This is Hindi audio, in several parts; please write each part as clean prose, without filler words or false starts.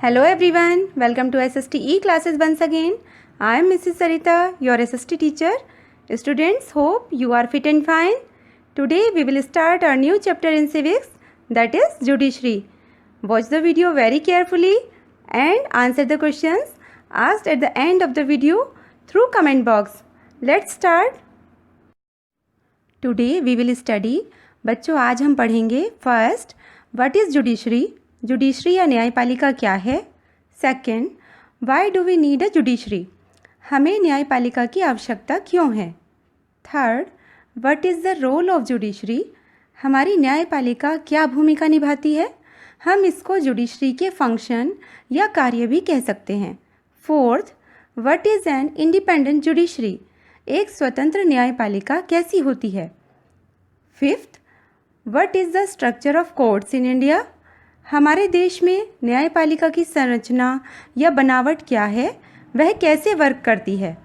Hello everyone, welcome to SSTE classes once again. I am Mrs. Sarita, your SST teacher. Students, hope you are fit and fine. Today we will start our new chapter in civics, that is judiciary. Watch the video very carefully and answer the questions asked at the end of the video through comment box. Let's start. Today we will study, बच्चों आज हम पढ़ेंगे first what is judiciary, judiciary या न्यायपालिका क्या है। Second, why do we need a judiciary, हमें न्यायपालिका की आवश्यकता क्यों है। Third, what is the role of judiciary, हमारी न्यायपालिका क्या भूमिका निभाती है, हम इसको जुडिशरी के फंक्शन या कार्य भी कह सकते हैं। Fourth, what is an independent judiciary, एक स्वतंत्र न्यायपालिका कैसी होती है। Fifth, what is the structure of courts in India, हमारे देश में न्यायपालिका की संरचना या बनावट क्या है, वह कैसे वर्क करती है।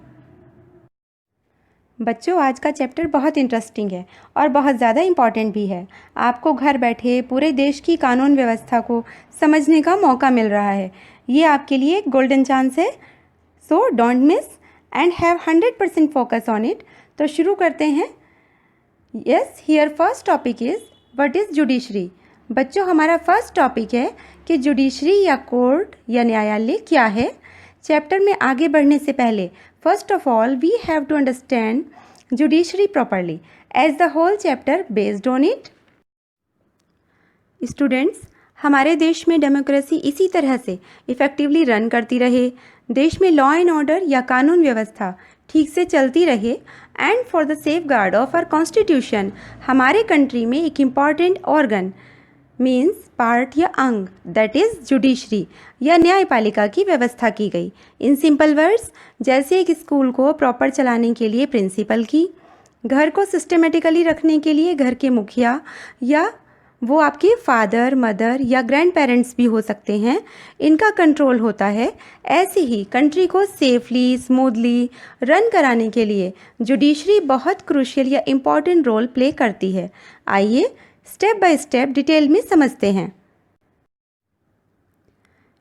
बच्चों आज का चैप्टर बहुत इंटरेस्टिंग है और बहुत ज़्यादा इम्पॉर्टेंट भी है। आपको घर बैठे पूरे देश की कानून व्यवस्था को समझने का मौका मिल रहा है। ये आपके लिए एक गोल्डन चांस है, so don't miss and have 100% focus on it. तो शुरू करते हैं। Yes, here first topic is what is judiciary. बच्चों हमारा फर्स्ट टॉपिक है कि जुडिशरी या कोर्ट या न्यायालय क्या है। चैप्टर में आगे बढ़ने से पहले first of all we have to understand judiciary properly as the whole chapter based on it. Students, हमारे देश में डेमोक्रेसी इसी तरह से इफ़ेक्टिवली रन करती रहे, देश में लॉ एंड ऑर्डर या कानून व्यवस्था ठीक से चलती रहे and for the safeguard of our constitution, हमारे कंट्री में एक इम्पॉर्टेंट ऑर्गन मीन्स पार्ट या अंग दैट इज़ जुडिशरी या न्यायपालिका की व्यवस्था की गई। इन सिंपल वर्ड्स, जैसे एक स्कूल को प्रॉपर चलाने के लिए प्रिंसिपल की, घर को सिस्टमेटिकली रखने के लिए घर के मुखिया या वो आपके फादर मदर या ग्रैंड पेरेंट्स भी हो सकते हैं, इनका कंट्रोल होता है। ऐसे ही कंट्री को सेफली स्मूथली रन कराने के लिए जुडिशरी बहुत क्रूशियल या इम्पॉर्टेंट रोल प्ले करती है। आइए स्टेप बाय स्टेप डिटेल में समझते हैं।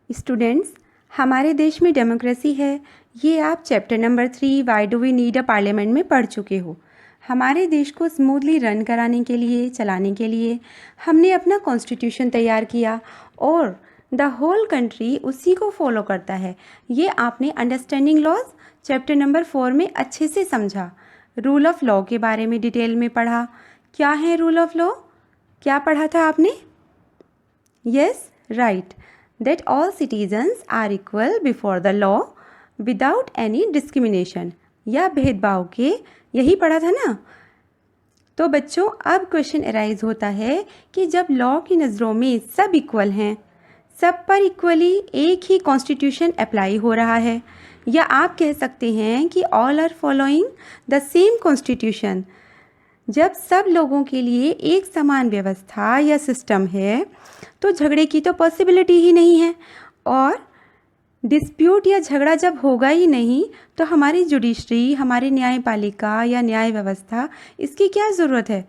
स्टूडेंट्स, हमारे देश में डेमोक्रेसी है, ये आप chapter number 3 why do we need a parliament में पढ़ चुके हो। हमारे देश को स्मूथली रन कराने के लिए, चलाने के लिए हमने अपना कॉन्स्टिट्यूशन तैयार किया और द होल कंट्री उसी को फॉलो करता है। ये आपने अंडरस्टैंडिंग लॉज चैप्टर नंबर 4 में अच्छे से समझा। रूल ऑफ लॉ के बारे में डिटेल में पढ़ा। क्या है रूल ऑफ लॉ, क्या पढ़ा था आपने। Yes right, that all citizens are equal before the law without any discrimination, या भेदभाव के, यही पढ़ा था ना। तो बच्चों अब क्वेश्चन अराइज होता है कि जब लॉ की नज़रों में सब इक्वल हैं, सब पर इक्वली एक ही कॉन्स्टिट्यूशन अप्लाई हो रहा है, या आप कह सकते हैं कि all are following the same constitution, जब सब लोगों के लिए एक समान व्यवस्था या सिस्टम है तो झगड़े की तो पॉसिबिलिटी ही नहीं है, और डिस्प्यूट या झगड़ा जब होगा ही नहीं तो हमारी जुडिशरी, हमारी न्यायपालिका या न्याय व्यवस्था, इसकी क्या ज़रूरत है।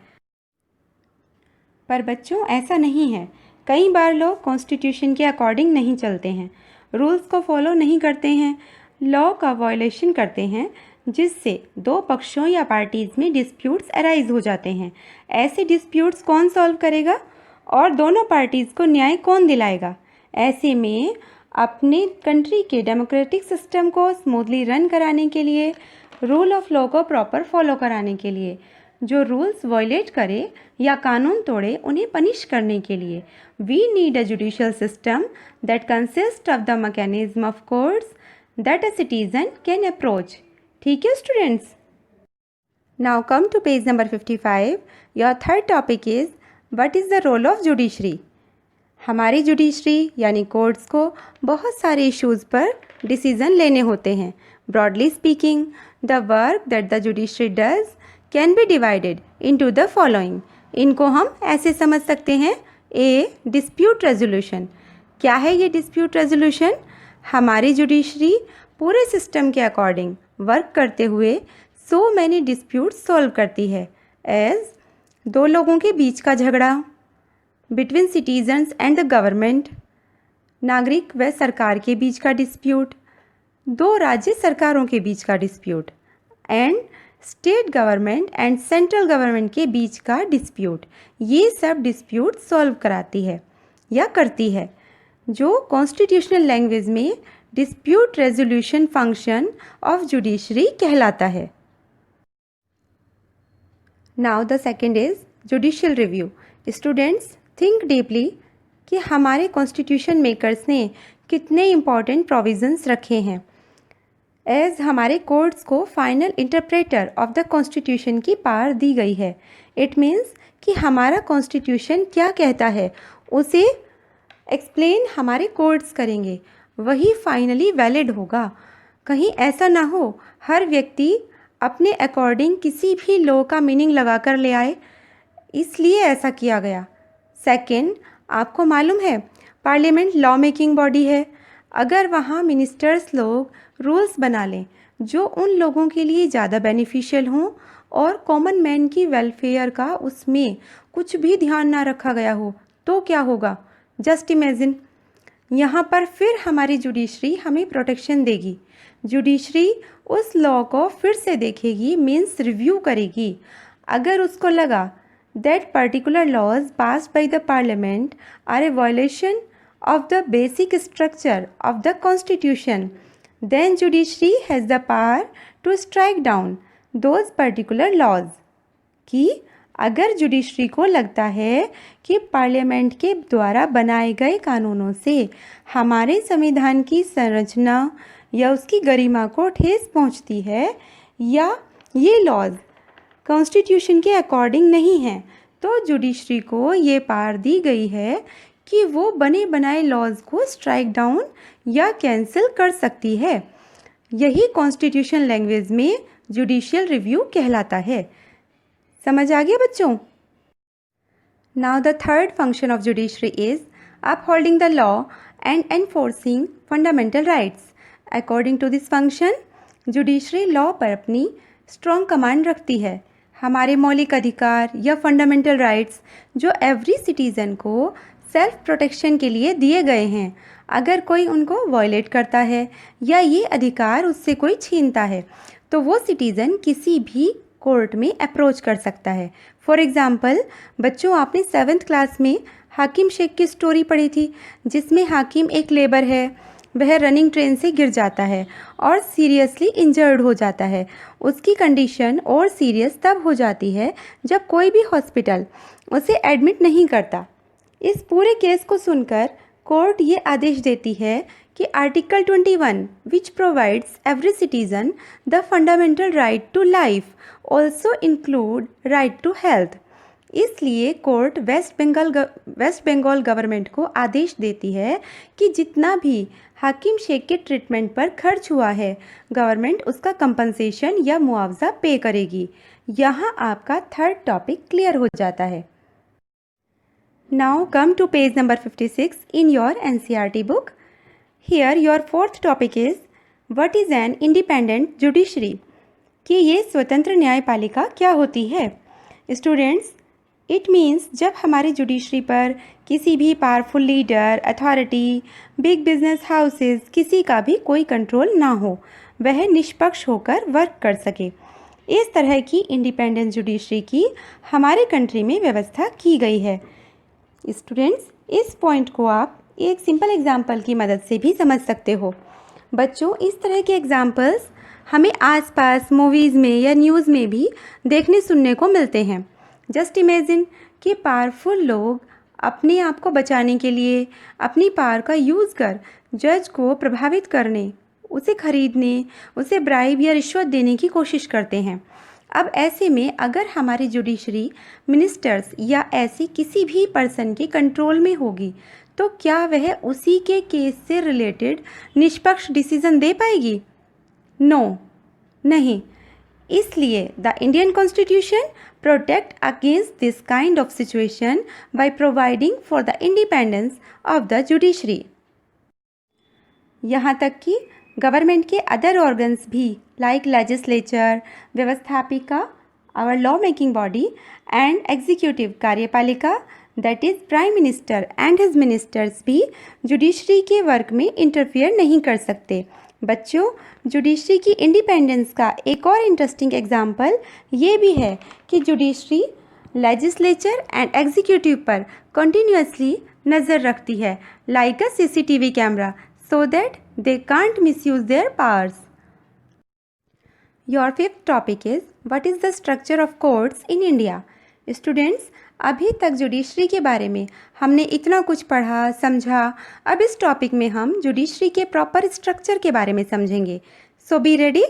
पर बच्चों ऐसा नहीं है। कई बार लोग कॉन्स्टिट्यूशन के अकॉर्डिंग नहीं चलते हैं, रूल्स को फॉलो नहीं करते हैं, लॉ का वायलेशन करते हैं, जिससे दो पक्षों या पार्टीज़ में डिस्प्यूट्स अराइज हो जाते हैं। ऐसे डिस्प्यूट्स कौन सॉल्व करेगा और दोनों पार्टीज़ को न्याय कौन दिलाएगा। ऐसे में अपने कंट्री के डेमोक्रेटिक सिस्टम को स्मूथली रन कराने के लिए, रूल ऑफ लॉ को प्रॉपर फॉलो कराने के लिए, जो रूल्स वायलेट करे या कानून तोड़े उन्हें पनिश करने के लिए, we need a judicial system that consist of the mechanism of courts that a citizen can approach. ठीक है students. Now come to page number 55। Your third topic is what is the role of judiciary. हमारी जुडिशरी यानी कोर्ट्स को बहुत सारे इश्यूज़ पर डिसीज़न लेने होते हैं। Broadly speaking, the work that the judiciary does can be divided into the following. इनको हम ऐसे समझ सकते हैं। ए, डिस्प्यूट रेजोल्यूशन। क्या है ये डिस्प्यूट रेजोल्यूशन, हमारी जुडिशरी पूरे सिस्टम के अकॉर्डिंग वर्क करते हुए सो मैनी डिस्प्यूट सॉल्व करती है। एज दो लोगों के बीच का झगड़ा, between citizens and the government, नागरिक व सरकार के बीच का डिस्प्यूट, दो राज्य सरकारों के बीच का dispute, and state government and central government के बीच का डिस्प्यूट। ये सब डिस्प्यूट सॉल्व कराती है या करती है, जो कॉन्स्टिट्यूशनल लैंग्वेज में dispute resolution function of judiciary कहलाता है। Now the second is judicial review. Students, think deeply कि हमारे कॉन्स्टिट्यूशन मेकर्स ने कितने इम्पॉर्टेंट प्रोविजंस रखे हैं। एज हमारे कोर्ट्स को final interpreter of the constitution की पावर दी गई है। इट मीन्स कि हमारा कॉन्स्टिट्यूशन क्या कहता है उसे एक्सप्लेन हमारे कोर्ट्स करेंगे, वही फाइनली वैलिड होगा। कहीं ऐसा ना हो हर व्यक्ति अपने अकॉर्डिंग किसी भी लॉ का मीनिंग लगा कर ले आए, इसलिए ऐसा किया गया। सेकंड, आपको मालूम है पार्लियामेंट लॉ मेकिंग बॉडी है। अगर वहाँ मिनिस्टर्स लोग रूल्स बना लें जो उन लोगों के लिए ज़्यादा बेनिफिशियल हों और कॉमन मैन की वेलफेयर का उसमें कुछ भी ध्यान ना रखा गया हो, तो क्या होगा? Just imagine. यहाँ पर फिर हमारी जुडिशरी हमें प्रोटेक्शन देगी। जुडिशरी उस लॉ को फिर से देखेगी, मीन्स रिव्यू करेगी। अगर उसको लगा that particular laws passed by the parliament are a violation of the basic structure of the constitution, then judiciary has the power to strike down those particular laws। कि अगर जुडिशरी को लगता है कि पार्लियामेंट के द्वारा बनाए गए कानूनों से हमारे संविधान की संरचना या उसकी गरिमा को ठेस पहुंचती है या ये लॉज कॉन्स्टिट्यूशन के अकॉर्डिंग नहीं हैं, तो जुडिशरी को ये पावर दी गई है कि वो बने बनाए लॉज को स्ट्राइक डाउन या कैंसिल कर सकती है। यही कॉन्स्टिट्यूशन लैंग्वेज में जुडिशियल रिव्यू कहलाता है। समझ आ गया बच्चों? Now the third function of judiciary is upholding the law and enforcing fundamental rights. According to this function, judiciary law पर अपनी स्ट्रॉन्ग कमांड रखती है। हमारे मौलिक अधिकार या फंडामेंटल राइट्स जो एवरी सिटीज़न को सेल्फ प्रोटेक्शन के लिए दिए गए हैं, अगर कोई उनको वायलेट करता है या ये अधिकार उससे कोई छीनता है तो वो सिटीज़न किसी भी कोर्ट में अप्रोच कर सकता है। फॉर एग्ज़ाम्पल, बच्चों आपने 7th क्लास में हाकिम शेख की स्टोरी पढ़ी थी, जिसमें हाकिम एक लेबर है, वह रनिंग ट्रेन से गिर जाता है और सीरियसली इंजर्ड हो जाता है। उसकी कंडीशन और सीरियस तब हो जाती है जब कोई भी हॉस्पिटल उसे एडमिट नहीं करता। इस पूरे केस को सुनकर कोर्ट ये आदेश देती है कि article 21 which provides every citizen the fundamental right to life also include right to health. इसलिए कोर्ट वेस्ट बंगाल गवर्नमेंट को आदेश देती है कि जितना भी हाकिम शेख के ट्रीटमेंट पर खर्च हुआ है, गवर्नमेंट उसका कंपनसेशन या मुआवजा पे करेगी। यहाँ आपका थर्ड टॉपिक क्लियर हो जाता है। Now come to page number 56 in your NCERT book. Here your fourth topic is what is an independent judiciary? कि ये स्वतंत्र न्यायपालिका क्या होती है? स्टूडेंट्स, इट मीन्स जब हमारी जुडिशरी पर किसी भी powerful leader, authority, big business houses, किसी का भी कोई कंट्रोल ना हो, वह निष्पक्ष होकर वर्क कर सके। इस तरह की इंडिपेंडेंट जुडिशरी की हमारे कंट्री में व्यवस्था की गई है। स्टूडेंट्स, इस पॉइंट को आप एक सिंपल एग्जाम्पल की मदद से भी समझ सकते हो। बच्चों, इस तरह के एग्जाम्पल्स हमें आसपास मूवीज़ में या न्यूज़ में भी देखने सुनने को मिलते हैं। जस्ट इमेजिन कि पावरफुल लोग अपने आप को बचाने के लिए अपनी पावर का यूज़ कर जज को प्रभावित करने, उसे खरीदने, उसे ब्राइब या रिश्वत देने की कोशिश करते हैं। अब ऐसे में अगर हमारी जुडिशरी मिनिस्टर्स या ऐसी किसी भी पर्सन के कंट्रोल में होगी, तो क्या वह उसी के केस से रिलेटेड निष्पक्ष डिसीजन दे पाएगी? नो, नहीं। इसलिए the Indian constitution protect against this kind of situation by providing for the independence of the judiciary. यहाँ तक कि गवर्नमेंट के अदर ऑर्गन्स भी लाइक लेजिस्लेचर, व्यवस्थापिका, or law making body, and executive कार्यपालिका, that is prime minister and his ministers भी जुडिशरी के वर्क में इंटरफेयर नहीं कर सकते। बच्चों, जुडिशरी की इंडिपेंडेंस का एक और इंटरेस्टिंग एग्जाम्पल ये भी है कि जुडिशरी लेजिस्लेचर एंड एग्जीक्यूटिव पर कंटिन्यूअसली नज़र रखती है like a CCTV camera so that they can't misuse their powers. Your fifth topic is what is the structure of courts in India? Students, अभी तक जुडिशरी के बारे में हमने इतना कुछ पढ़ा समझा। अब इस टॉपिक में हम जुडिशरी के प्रॉपर स्ट्रक्चर के बारे में समझेंगे। सो बी रेडी।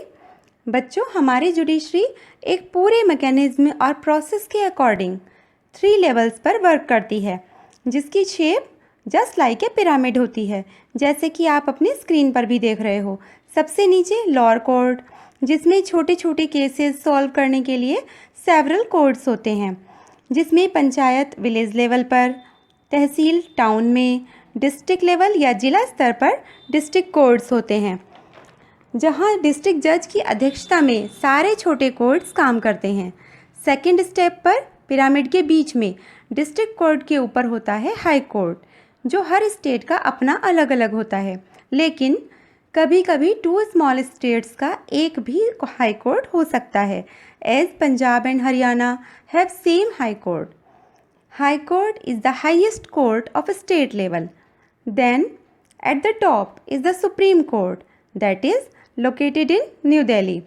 बच्चों, हमारी जुडिशरी एक पूरे मैकेनिज्म और प्रोसेस के अकॉर्डिंग 3 लेवल्स पर वर्क करती है, जिसकी shape just like a pyramid होती है, जैसे कि आप अपनी स्क्रीन पर भी देख रहे हो। सबसे नीचे लोअर कोर्ट, जिसमें छोटे छोटे केसेस सॉल्व करने के लिए सेवरल कोर्ट्स होते हैं, जिसमें पंचायत विलेज लेवल पर, तहसील टाउन में, डिस्ट्रिक्ट लेवल या जिला स्तर पर डिस्ट्रिक्ट कोर्ट्स होते हैं, जहां डिस्ट्रिक्ट जज की अध्यक्षता में सारे छोटे कोर्ट्स काम करते हैं। सेकंड स्टेप पर पिरामिड के बीच में डिस्ट्रिक्ट कोर्ट के ऊपर होता है हाई कोर्ट, जो हर स्टेट का अपना अलग अलग होता है, लेकिन कभी कभी 2 स्मॉल स्टेट्स का एक भी हाई कोर्ट हो सकता है, as Punjab and Haryana have same high court. High court is the highest court of state level. Then at the top is the supreme court that is located in New Delhi.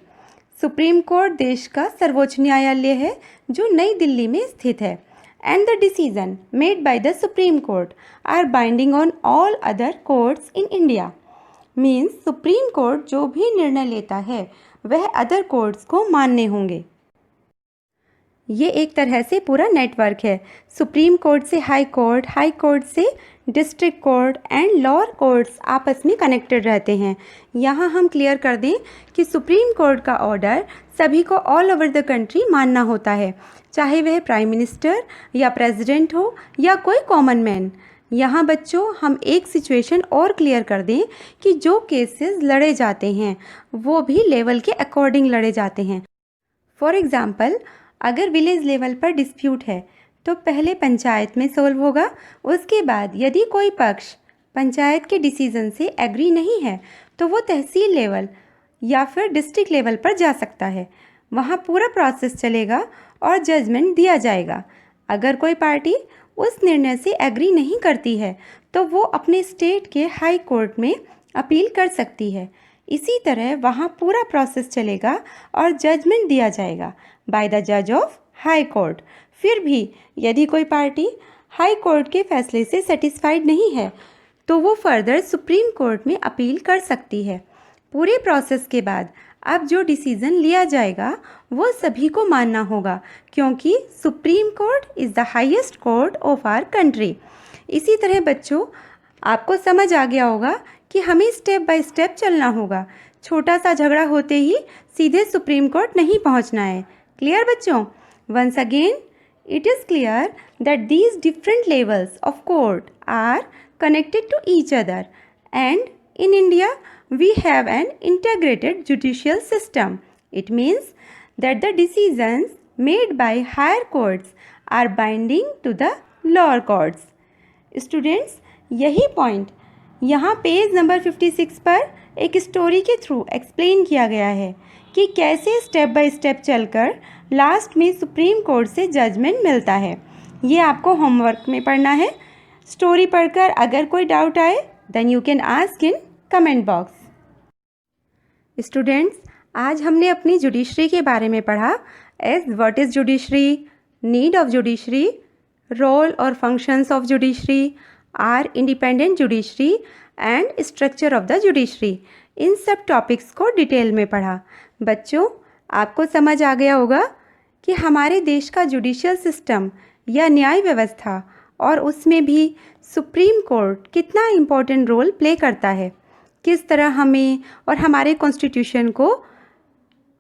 Supreme court देश का सर्वोच्च न्यायालय है जो नई दिल्ली में स्थित है, and the decision made by the Supreme Court are binding on all other courts in India. Means Supreme Court जो भी निर्णय लेता है वह अदर कोर्ट्स को मानने होंगे। ये एक तरह से पूरा नेटवर्क है। सुप्रीम कोर्ट से हाई कोर्ट से district court and lower courts आपस में कनेक्टेड रहते हैं। यहाँ हम क्लियर कर दें कि सुप्रीम कोर्ट का ऑर्डर सभी को ऑल ओवर द कंट्री मानना होता है, चाहे वह प्राइम मिनिस्टर या प्रेसिडेंट हो या कोई कॉमन मैन। यहाँ बच्चों हम एक सिचुएशन और क्लियर कर दें कि जो केसेस लड़े जाते हैं वो भी लेवल के अकॉर्डिंग लड़े जाते हैं। फॉर एग्ज़ाम्पल, अगर विलेज लेवल पर डिस्प्यूट है तो पहले पंचायत में सोल्व होगा, उसके बाद यदि कोई पक्ष पंचायत के डिसीजन से एग्री नहीं है तो वो तहसील लेवल या फिर डिस्ट्रिक्ट लेवल पर जा सकता है। वहाँ पूरा प्रोसेस चलेगा और जजमेंट दिया जाएगा। अगर कोई पार्टी उस निर्णय से एग्री नहीं करती है तो वो अपने स्टेट के हाई कोर्ट में अपील कर सकती है। इसी तरह वहाँ पूरा प्रोसेस चलेगा और जजमेंट दिया जाएगा बाय द जज ऑफ हाई कोर्ट। फिर भी यदि कोई पार्टी हाई कोर्ट के फैसले से सेटिस्फाइड नहीं है तो वो फर्दर सुप्रीम कोर्ट में अपील कर सकती है। पूरे प्रोसेस के बाद अब जो डिसीज़न लिया जाएगा वो सभी को मानना होगा, क्योंकि supreme court is the highest court of our country. इसी तरह बच्चों आपको समझ आ गया होगा कि हमें स्टेप बाय स्टेप चलना होगा। छोटा सा झगड़ा होते ही सीधे सुप्रीम कोर्ट नहीं पहुंचना है। क्लियर बच्चों? Once again it is clear that these different levels of court are connected to each other, and in India we have an integrated judicial system. It means that the decisions made by higher courts are binding to the lower courts. Students, यही पॉइंट यहाँ पेज नंबर 56 पर एक स्टोरी के थ्रू एक्सप्लेन किया गया है कि कैसे स्टेप बाय स्टेप चलकर लास्ट में सुप्रीम कोर्ट से जजमेंट मिलता है। ये आपको होमवर्क में पढ़ना है। स्टोरी पढ़कर अगर कोई डाउट आए then you can ask in comment box. Students, आज हमने अपनी जुडिशरी के बारे में पढ़ा as what is judiciary, need of judiciary, role और functions of judiciary, our independent judiciary and structure of the judiciary. इन सब टॉपिक्स को डिटेल में पढ़ा। बच्चों, आपको समझ आ गया होगा कि हमारे देश का जुडिशियल सिस्टम या न्याय व्यवस्था और उसमें भी सुप्रीम कोर्ट कितना इम्पोर्टेंट रोल प्ले करता है, किस तरह हमें और हमारे कॉन्स्टिट्यूशन को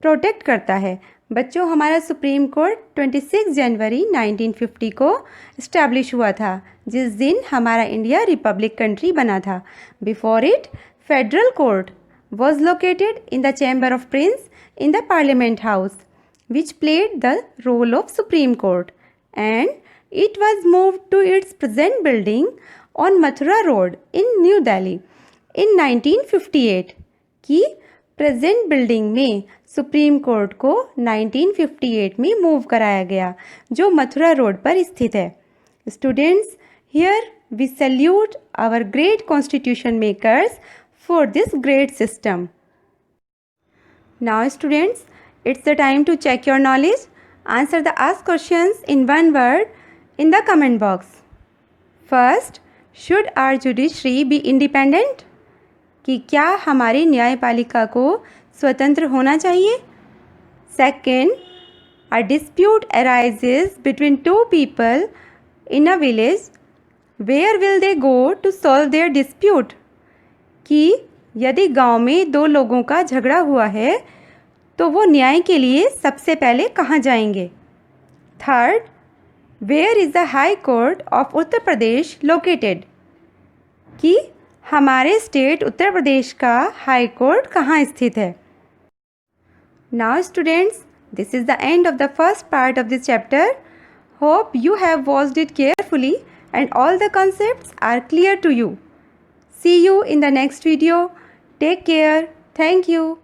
प्रोटेक्ट करता है। बच्चों, हमारा सुप्रीम कोर्ट 26 जनवरी 1950 को इस्टेब्लिश हुआ था, जिस दिन हमारा इंडिया रिपब्लिक कंट्री बना था। Before it federal court was located in the Chamber of Prince in the Parliament House, which played the role of Supreme Court. And It was moved to its present building on Mathura Road in New Delhi in 1958. कि प्रेजेंट बिल्डिंग में सुप्रीम कोर्ट को 1958 में मूव कराया गया, जो मथुरा रोड पर स्थित है. Students, here we salute our great constitution makers for this great system. Now students, it's the time to check your knowledge. Answer the asked questions in one word in the comment box. First, should our judiciary be independent? कि क्या हमारी न्यायपालिका को स्वतंत्र होना चाहिए? Second, a dispute arises between two people in a village. Where will they go to solve their dispute? कि यदि गांव में दो लोगों का झगड़ा हुआ है तो वो न्याय के लिए सबसे पहले कहाँ जाएंगे? Third, where is the high court of Uttar Pradesh located? कि हमारे स्टेट उत्तर प्रदेश का हाई कोर्ट कहाँ स्थित है? Now students, this is the end of the first part of this chapter. Hope you have watched it carefully and all the concepts are clear to you. See you in the next video. Take care. Thank you.